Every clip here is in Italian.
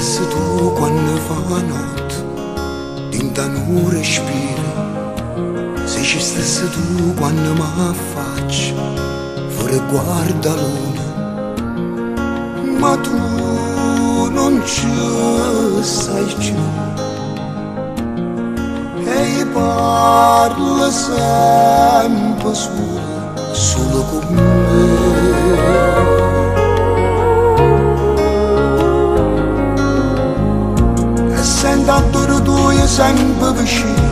stessi tu quando fa notte, tinta non respiri. Se ci stessi tu quando mi affacci, fuori guarda luna. Ma tu non ci stai più e parla sempre solo con me. Sento adoro tu sempre vicino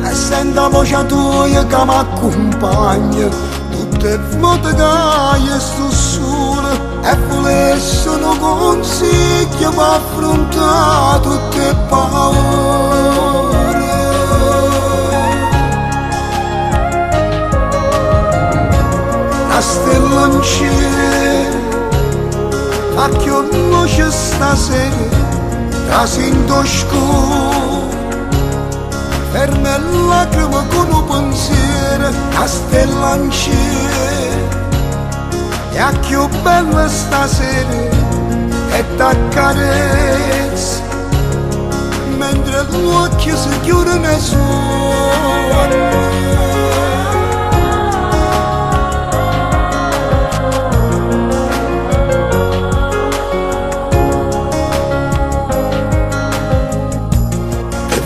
e sento la voce tua che mi accompagna tutte le volte che io sto sola e volessi un consiglio per affrontare tutte le paure. La stella in cielo a che luce stasera trasinto scuro ferma le lacrime con un pensiero a stella in cielo e a che bella stasera e t'accarezza mentre gli occhi si chiudono e suonano.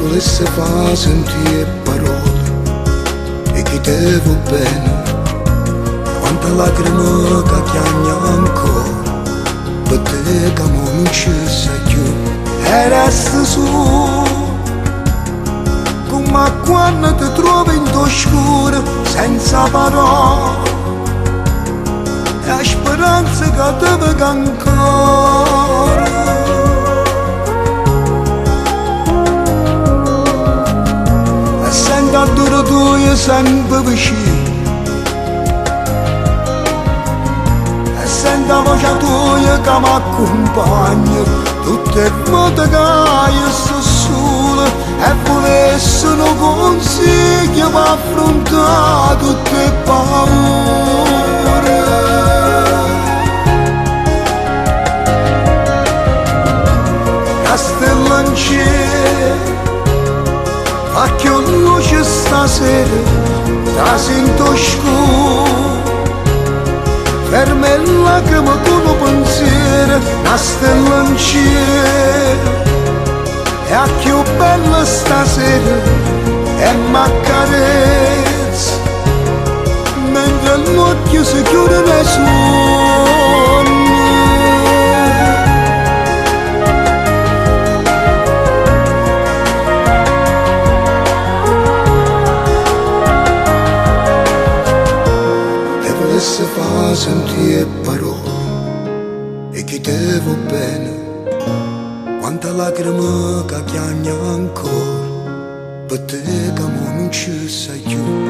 Volesse far sentire parole e chi te va bene, quanta lacrime che chiagna ancora, per te che non ci sei più, e resta su, come quando ti trovi in t'oscuro, senza parole, e la speranza che ti vega ancora. Adoro tu io sempre vicino e sento la voce tua che mi accompagna tutte le volte che io sto sola e volessi un consiglio per affrontare tutte le paure. La stella in cielo a che luce stasera trasinto scuro ferma le lacrime con un pensiero la stella in cielo e a che bella stasera e m'accarezza mentre gli occhi si chiudono e suonano. Se fa sentire parole e chi te va bene, quanta lacrime che chiagna ancora, per te che non ci sei più.